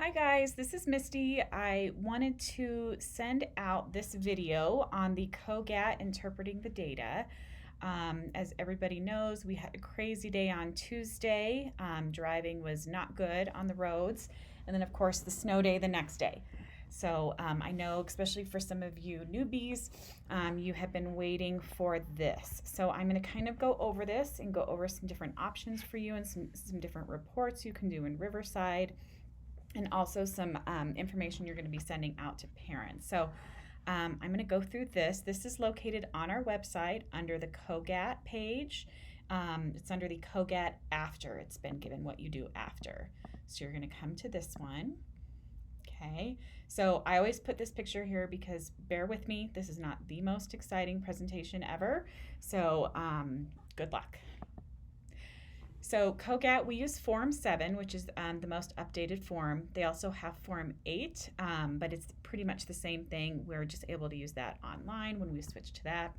Hi guys, this is Misty. I wanted to send out this video on the COGAT interpreting the data. As everybody knows, we had a crazy day on Tuesday. Driving was not good on the roads. And then of course the snow day the next day. So I know, especially for some of you newbies, you have been waiting for this. So I'm going to kind of go over this and go over some different options for you and some different reports you can do in Riverside, and also some information you're going to be sending out to parents. So I'm going to go through this. This is located on our website under the COGAT page. It's under the COGAT after. It's been given what you do after. So you're going to come to this one. Okay, so I always put this picture here because bear with me, this is not the most exciting presentation ever. So good luck. So COGAT, we use Form 7, which is the most updated form. They also have Form 8, but it's pretty much the same thing. We're just able to use that online when we switch to that.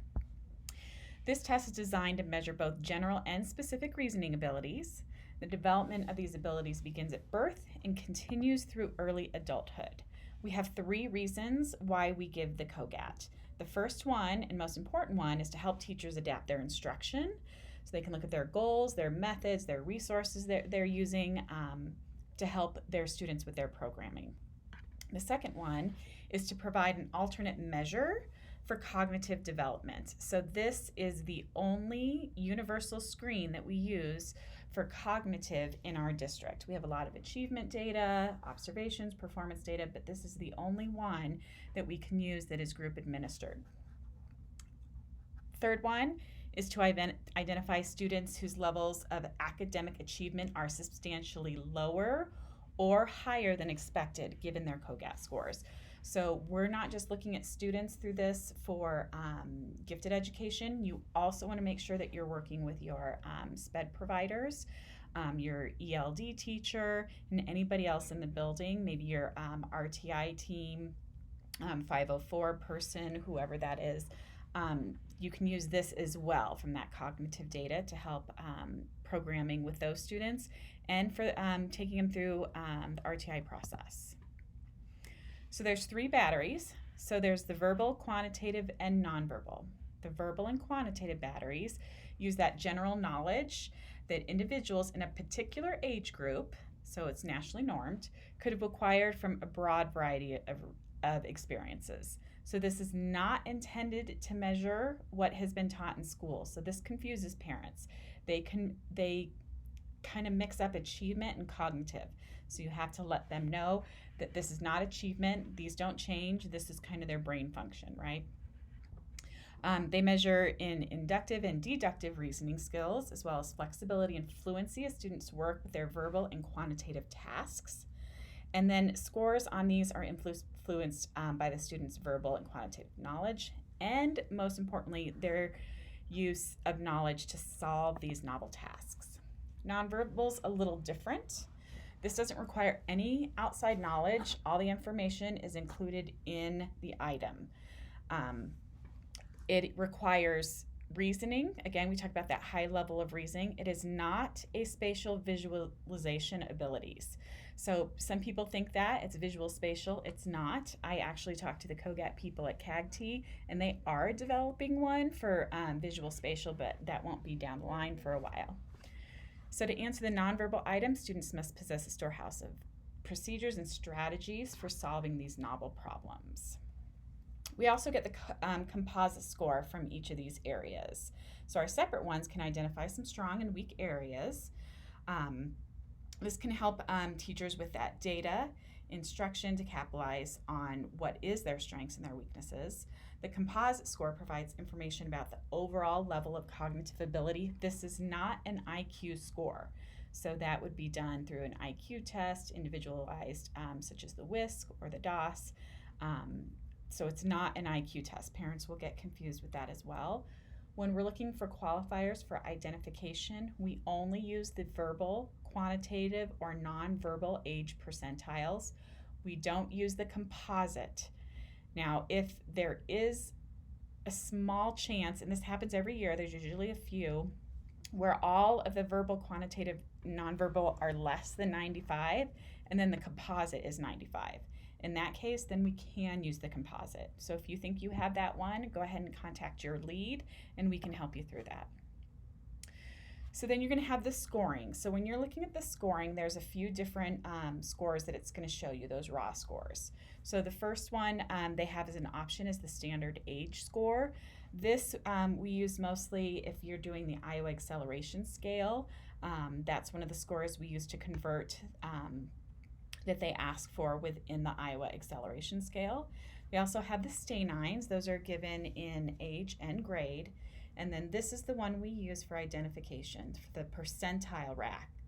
This test is designed to measure both general and specific reasoning abilities. The development of these abilities begins at birth and continues through early adulthood. We have 3 reasons why we give the COGAT. The first one, and most important one, is to help teachers adapt their instruction. So they can look at their goals, their methods, their resources they're using to help their students with their programming. The second one is to provide an alternate measure for cognitive development. So this is the only universal screen that we use for cognitive in our district. We have a lot of achievement data, observations, performance data, but this is the only one that we can use that is group administered. Third one is to identify students whose levels of academic achievement are substantially lower or higher than expected given their COGAT scores. So we're not just looking at students through this for gifted education. You also want to make sure that you're working with your SPED providers, your ELD teacher, and anybody else in the building, maybe your RTI team, 504 person, whoever that is. You can use this as well from that cognitive data to help programming with those students and for taking them through the RTI process. So there's 3 batteries. So there's the verbal, quantitative, and nonverbal. The verbal and quantitative batteries use that general knowledge that individuals in a particular age group, so it's nationally normed, could have acquired from a broad variety of experiences. So this is not intended to measure what has been taught in school. So this confuses parents. They kind of mix up achievement and cognitive. So you have to let them know that this is not achievement. These don't change. This is kind of their brain function, right? They measure in inductive and deductive reasoning skills, as well as flexibility and fluency as students work with their verbal and quantitative tasks. And then scores on these are influenced by the student's verbal and quantitative knowledge, and most importantly, their use of knowledge to solve these novel tasks. Nonverbal's a little different. This doesn't require any outside knowledge. All the information is included in the item. It requires reasoning. Again, we talked about that high level of reasoning. It is not a spatial visualization abilities. So some people think that it's visual spatial. It's not. I actually talked to the COGAT people at CAGT, and they are developing one for visual spatial, but that won't be down the line for a while. So to answer the nonverbal item, students must possess a storehouse of procedures and strategies for solving these novel problems. We also get the composite score from each of these areas. So our separate ones can identify some strong and weak areas. This can help teachers with that data instruction to capitalize on what is their strengths and their weaknesses. The composite score provides information about the overall level of cognitive ability. This is not an IQ score. So that would be done through an IQ test, individualized, such as the WISC or the DOS. So it's not an IQ test. Parents will get confused with that as well. When we're looking for qualifiers for identification, we only use the verbal, quantitative, or nonverbal age percentiles. We don't use the composite. Now, if there is a small chance, and this happens every year, there's usually a few, where all of the verbal, quantitative, nonverbal are less than 95, and then the composite is 95. In that case, then we can use the composite. So if you think you have that one, go ahead and contact your lead and we can help you through that. So then you're going to have the scoring. So when you're looking at the scoring, there's a few different scores that it's going to show you, those raw scores. So the first one they have as an option is the standard age score. This we use mostly if you're doing the Iowa Acceleration Scale. That's one of the scores we use to convert that they ask for within the Iowa Acceleration Scale. We also have the STAY-9s. Those are given in age and grade. And then this is the one we use for identification, for the percentile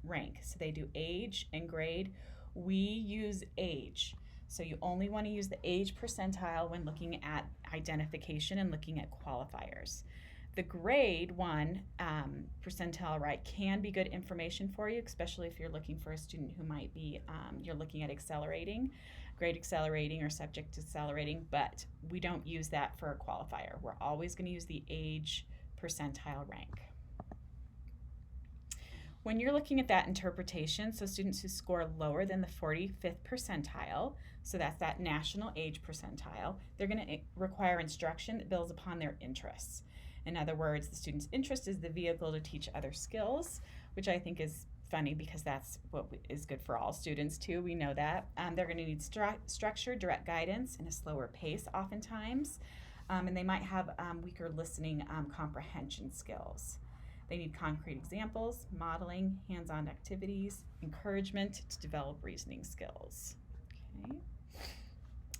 rank. So they do age and grade. We use age. So you only want to use the age percentile when looking at identification and looking at qualifiers. The grade 1 percentile rank can be good information for you, especially if you're looking for a student who might be, you're looking at accelerating, grade accelerating or subject accelerating, but we don't use that for a qualifier. We're always going to use the age percentile rank. When you're looking at that interpretation, so students who score lower than the 45th percentile, so that's that national age percentile, they're going to require instruction that builds upon their interests. In other words, the student's interest is the vehicle to teach other skills, which I think is funny because that's what is good for all students too. We know that. They're going to need structure, direct guidance, and a slower pace oftentimes. And they might have weaker listening comprehension skills. They need concrete examples, modeling, hands-on activities, encouragement to develop reasoning skills. Okay.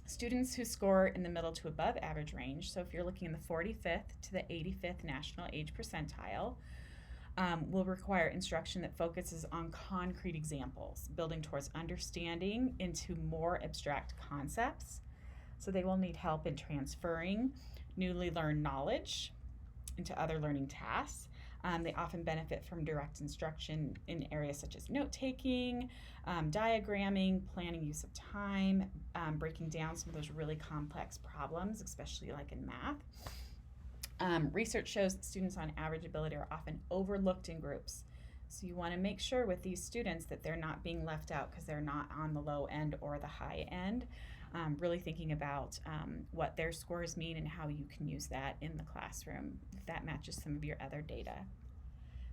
Students who score in the middle to above average range, so if you're looking in the 45th to the 85th national age percentile, will require instruction that focuses on concrete examples, building towards understanding into more abstract concepts. So they will need help in transferring newly learned knowledge into other learning tasks. They often benefit from direct instruction in areas such as note-taking, diagramming, planning use of time, breaking down some of those really complex problems, especially like in math. Research shows that students on average ability are often overlooked in groups. So you want to make sure with these students that they're not being left out because they're not on the low end or the high end. Really thinking about what their scores mean and how you can use that in the classroom if that matches some of your other data.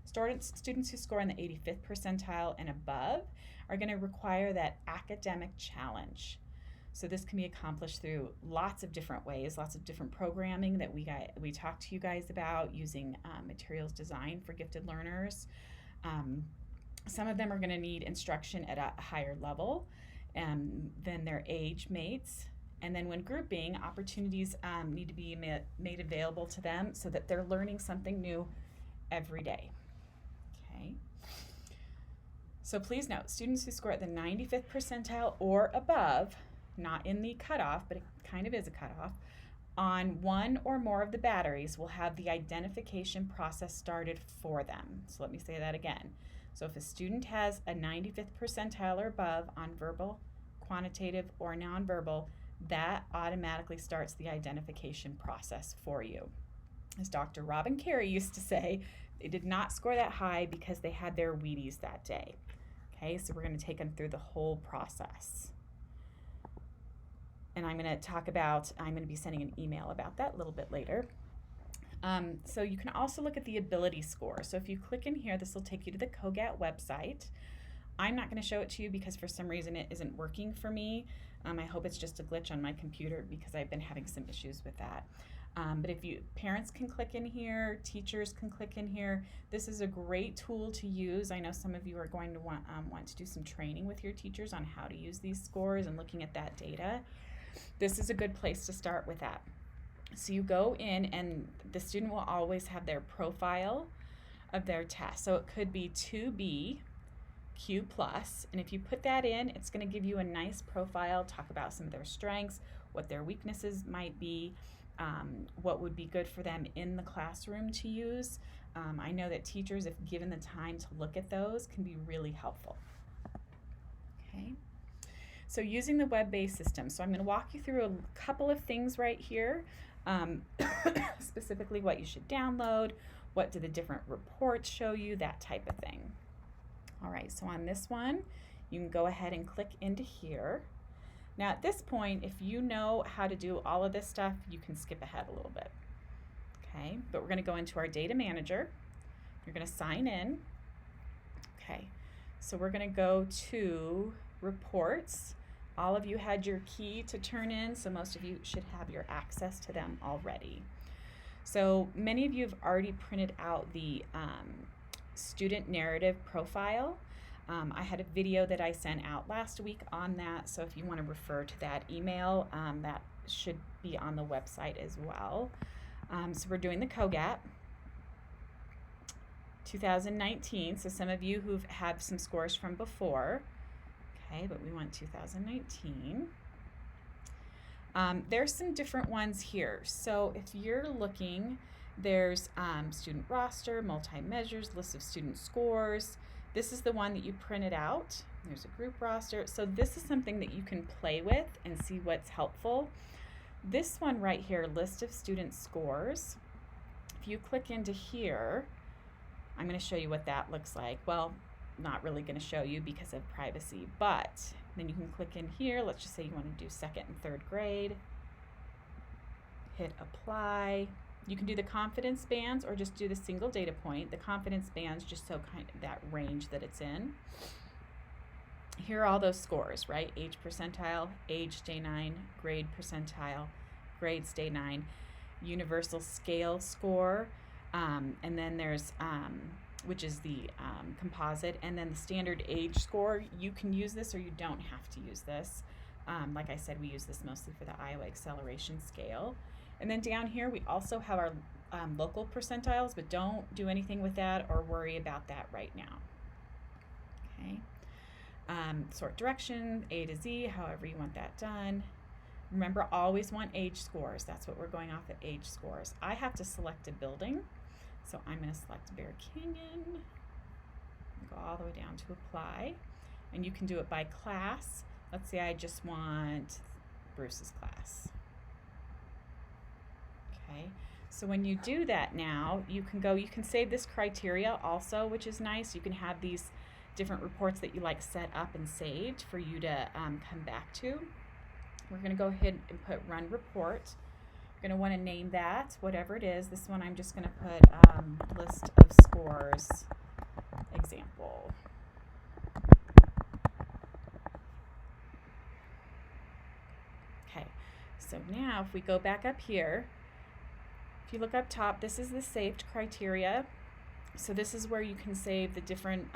Students who score in the 85th percentile and above are going to require that academic challenge. So this can be accomplished through lots of different ways, lots of different programming that we talked to you guys about using materials design for gifted learners. Some of them are going to need instruction at a higher level than their age mates. And then when grouping, opportunities need to be made available to them so that they're learning something new every day. Okay. So please note, students who score at the 95th percentile or above, not in the cutoff, but it kind of is a cutoff, on one or more of the batteries will have the identification process started for them. So let me say that again. So if a student has a 95th percentile or above on verbal, quantitative, or nonverbal, that automatically starts the identification process for you. As Dr. Robin Carey used to say, they did not score that high because they had their Wheaties that day. Okay, so we're going to take them through the whole process. And I'm going to be sending an email about that a little bit later. So you can also look at the ability score. So if you click in here, this will take you to the COGAT website. I'm not going to show it to you because for some reason it isn't working for me. I hope it's just a glitch on my computer because I've been having some issues with that. But parents can click in here, teachers can click in here. This is a great tool to use. I know some of you are going to want to do some training with your teachers on how to use these scores and looking at that data. This is a good place to start with that. So you go in and the student will always have their profile of their test. So it could be 2B, Q+, and if you put that in, it's going to give you a nice profile, talk about some of their strengths, what their weaknesses might be, what would be good for them in the classroom to use. I know that teachers, if given the time to look at those, can be really helpful. Okay. So using the web-based system. So I'm going to walk you through a couple of things right here, specifically what you should download, what do the different reports show you, that type of thing. All right, so on this one, You can go ahead and click into here. Now at this point, if you know how to do all of this stuff, you can skip ahead a little bit. Okay, but we're going to go into our data manager. You're going to sign in. Okay, so we're going to go to reports. All of you had your key to turn in, so most of you should have your access to them already. So many of you have already printed out the student narrative profile. I had a video that I sent out last week on that, so if you want to refer to that email, that should be on the website as well. So we're doing the COGAT 2019, so some of you who've had some scores from before, okay, but we want 2019. There's some different ones here. So if you're looking, there's student roster, multi-measures, list of student scores. This is the one that you printed out. There's a group roster. So this is something that you can play with and see what's helpful. This one right here, list of student scores. If you click into here, I'm going to show you what that looks like. Well, not really going to show you because of privacy, but then you can click in here. Let's just say you want to do 2nd and 3rd grade. Hit apply. You can do the confidence bands or just do the single data point. The confidence bands just so kind of that range that it's in. Here are all those scores, right? Age percentile, age day 9, grade percentile, grades day 9, universal scale score, and then there's which is the composite, and then the standard age score. You can use this or you don't have to use this. Like I said, we use this mostly for the Iowa Acceleration Scale. And then down here we also have our local percentiles, but don't do anything with that or worry about that right now. Okay. Sort direction, A to Z, however you want that done. Remember, always want age scores. That's what we're going off at, age scores. I have to select a building, so I'm going to select Bear Canyon. Go all the way down to apply, and you can do it by class. Let's say I just want Bruce's class. Okay, so when you do that now, you can save this criteria also, which is nice. You can have these different reports that you like set up and saved for you to come back to. We're going to go ahead and put run report. You're going to want to name that, whatever it is. This one I'm just going to put list of scores example. Okay, so now if we go back up here, if you look up top, this is the saved criteria. So this is where you can save the different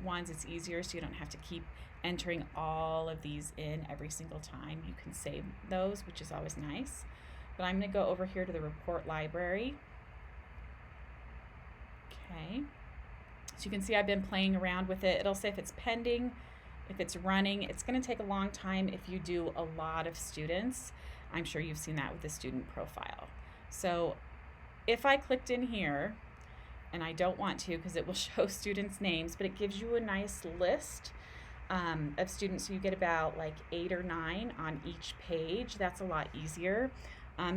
ones. It's easier so you don't have to keep entering all of these in every single time. You can save those, which is always nice. But I'm going to go over here to the report library. Okay. So you can see I've been playing around with it. It'll say if it's pending, if it's running. It's going to take a long time if you do a lot of students. I'm sure you've seen that with the student profile. So if I clicked in here, and I don't want to because it will show students' names, but it gives you a nice list of students. So you get about like 8 or 9 on each page. That's a lot easier.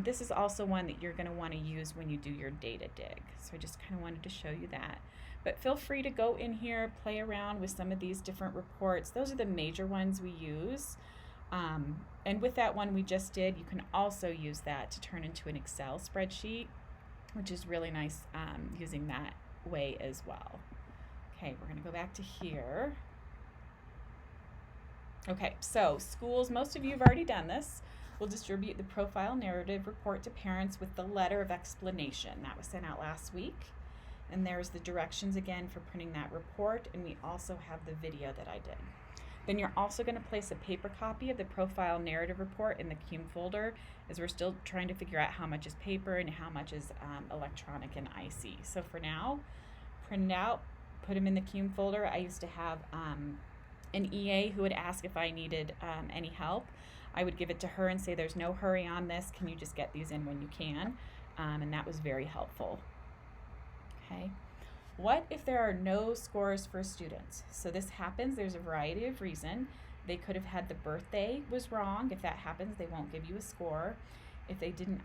This is also one that you're going to want to use when you do your data dig. So I just kind of wanted to show you that. But feel free to go in here, play around with some of these different reports. Those are the major ones we use. And with that one we just did, you can also use that to turn into an Excel spreadsheet, which is really nice using that way as well. Okay, we're going to go back to here. Okay, so schools, most of you have already done this. We'll distribute the profile narrative report to parents with the letter of explanation. That was sent out last week. And there's the directions again for printing that report, and we also have the video that I did. Then you're also going to place a paper copy of the profile narrative report in the CUME folder, as we're still trying to figure out how much is paper and how much is electronic and IC. So for now, print it out, put them in the CUME folder. I used to have an EA who would ask if I needed any help. I would give it to her and say, there's no hurry on this. Can you just get these in when you can? And that was very helpful. Okay. What if there are no scores for students? So this happens, there's a variety of reasons. They could have had the birthday was wrong. If that happens, they won't give you a score. If they didn't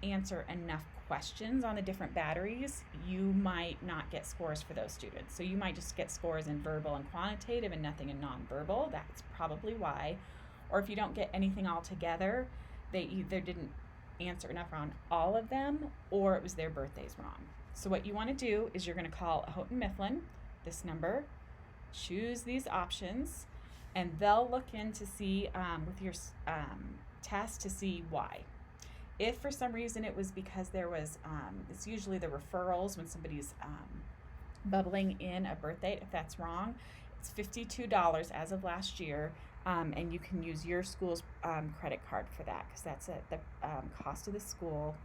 answer enough questions on the different batteries, you might not get scores for those students. So you might just get scores in verbal and quantitative and nothing in nonverbal. That's probably why. Or if you don't get anything all together, they either didn't answer enough on all of them, or it was their birthdays wrong. So what you want to do is you're going to call Houghton Mifflin, this number, choose these options, and they'll look in to see with your test to see why. If for some reason it was because there was, it's usually the referrals when somebody's bubbling in a birth date. If that's wrong, it's $52 as of last year, and you can use your school's credit card for that, because that's at the cost of the school.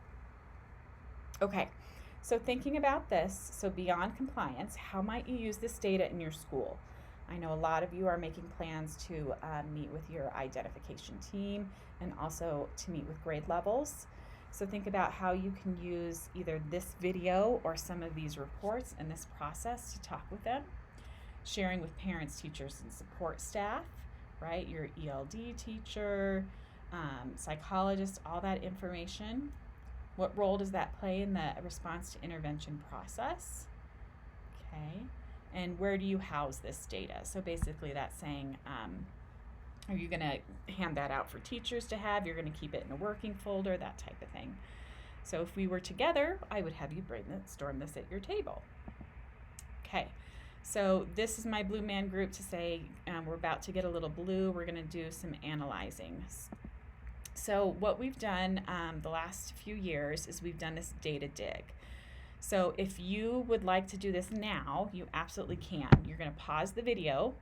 Okay, so thinking about this, so beyond compliance, how might you use this data in your school? I know a lot of you are making plans to meet with your identification team and also to meet with grade levels. So think about how you can use either this video or some of these reports in this process to talk with them. Sharing with parents, teachers, and support staff, right? Your ELD teacher, psychologist, all that information. What role does that play in the response to intervention process? Okay. And where do you house this data? So basically that's saying, are you going to hand that out for teachers to have? You're going to keep it in a working folder, that type of thing. So if we were together, I would have you brainstorm this at your table. Okay, so this is my Blue Man Group to say we're about to get a little blue. We're going to do some analyzing. So what we've done the last few years is we've done this data dig. So if you would like to do this now, you absolutely can. You're going to pause the video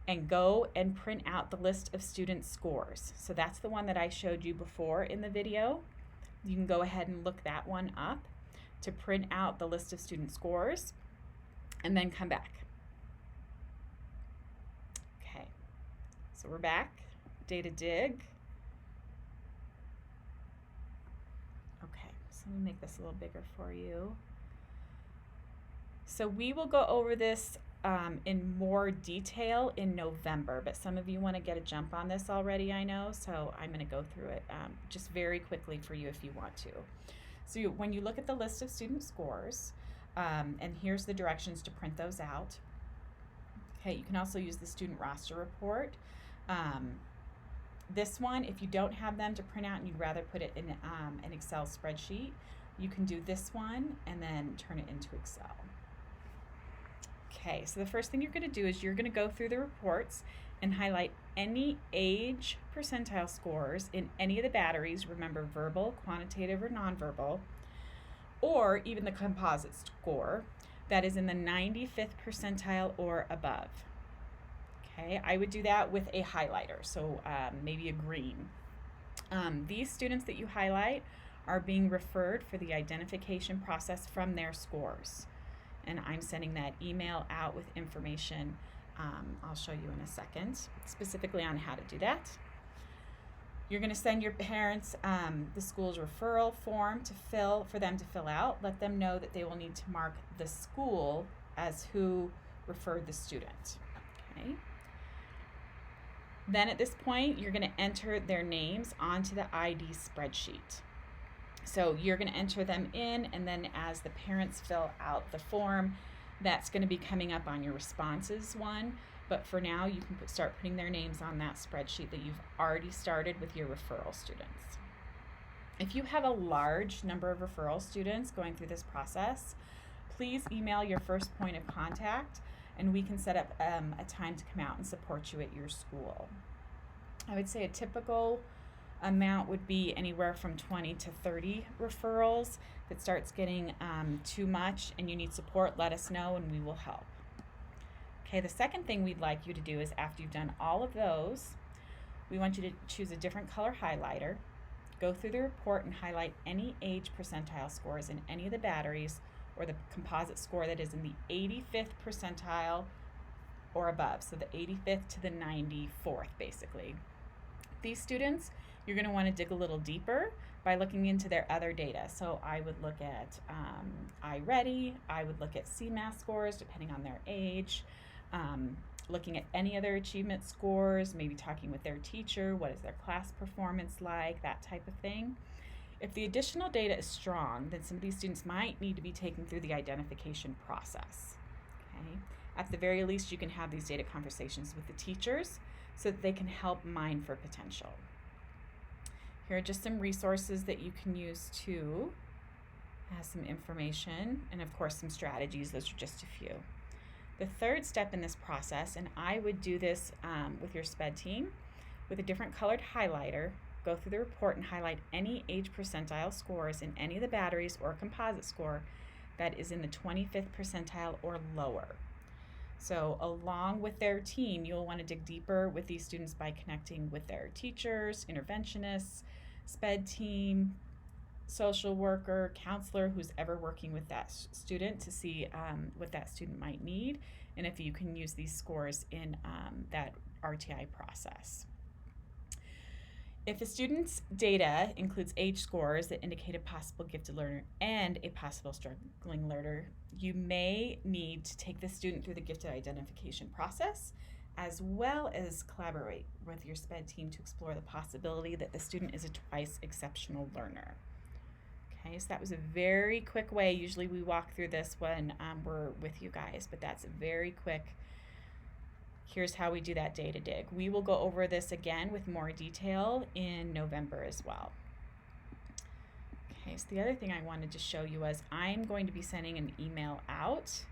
and go and print out the list of student scores. So that's the one that I showed you before in the video. You can go ahead and look that one up to print out the list of student scores and then come back. Okay, so we're back. Data dig. So let me make this a little bigger for you. So we will go over this in more detail in November, but some of you want to get a jump on this already, I know, so I'm going to go through it just very quickly for you if you want to. So when you look at the list of student scores, and here's the directions to print those out. Okay, you can also use the student roster report. This one, if you don't have them to print out and you'd rather put it in an Excel spreadsheet, you can do this one and then turn it into Excel. Okay, so the first thing you're going to do is you're going to go through the reports and highlight any age percentile scores in any of the batteries, remember verbal, quantitative, or nonverbal, or even the composite score that is in the 95th percentile or above. Okay, I would do that with a highlighter, so maybe a green. These students that you highlight are being referred for the identification process from their scores. And I'm sending that email out with information I'll show you in a second, specifically on how to do that. You're going to send your parents the school's referral form for them to fill out. Let them know that they will need to mark the school as who referred the student. Okay. Then at this point, you're going to enter their names onto the ID spreadsheet. So you're going to enter them in, and then as the parents fill out the form, that's going to be coming up on your responses one. But for now, you can start putting their names on that spreadsheet that you've already started with your referral students. If you have a large number of referral students going through this process, please email your first point of contact, and we can set up a time to come out and support you at your school. I would say a typical amount would be anywhere from 20 to 30 referrals. If it starts getting too much and you need support, let us know and we will help. Okay, the second thing we'd like you to do is after you've done all of those, we want you to choose a different color highlighter, go through the report and highlight any age percentile scores in any of the batteries or the composite score that is in the 85th percentile or above, so the 85th to the 94th basically. These students, you're going to want to dig a little deeper by looking into their other data. So I would look at iReady, I would look at CMAS scores depending on their age, looking at any other achievement scores, maybe talking with their teacher, what is their class performance like, that type of thing. If the additional data is strong, then some of these students might need to be taken through the identification process. Okay? At the very least, you can have these data conversations with the teachers so that they can help mine for potential. Here are just some resources that you can use too. It has some information and of course some strategies. Those are just a few. The third step in this process, and I would do this with your SPED team with a different colored highlighter, go through the report and highlight any age percentile scores in any of the batteries or composite score that is in the 25th percentile or lower. So along with their team, you'll want to dig deeper with these students by connecting with their teachers, interventionists, SPED team, social worker, counselor, who's ever working with that student to see what that student might need, and if you can use these scores in that RTI process. If a student's data includes age scores that indicate a possible gifted learner and a possible struggling learner, you may need to take the student through the gifted identification process, as well as collaborate with your SPED team to explore the possibility that the student is a twice exceptional learner. Okay, so that was a very quick way. Usually we walk through this when we're with you guys, but that's a very quick. Here's how we do that data dig. We will go over this again with more detail in November as well. Okay, so the other thing I wanted to show you was I'm going to be sending an email out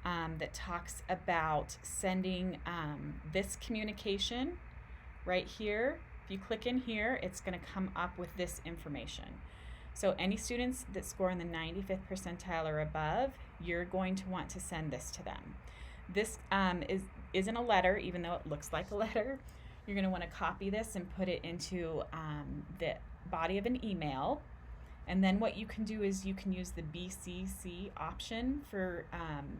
that talks about sending this communication right here. If you click in here, it's going to come up with this information. So any students that score in the 95th percentile or above, you're going to want to send this to them. This isn't a letter, even though it looks like a letter. You're going to want to copy this and put it into the body of an email. And then what you can do is you can use the BCC option for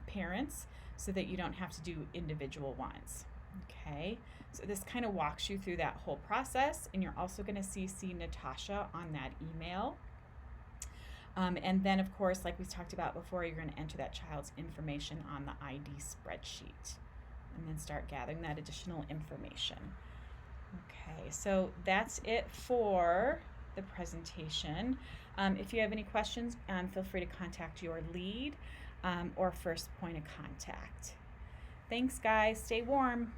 parents so that you don't have to do individual ones. Okay, so this kind of walks you through that whole process, and you're also going to CC Natasha on that email. And then, of course, like we talked about before, you're going to enter that child's information on the ID spreadsheet and then start gathering that additional information. Okay, so that's it for the presentation. If you have any questions, feel free to contact your lead or first point of contact. Thanks, guys. Stay warm.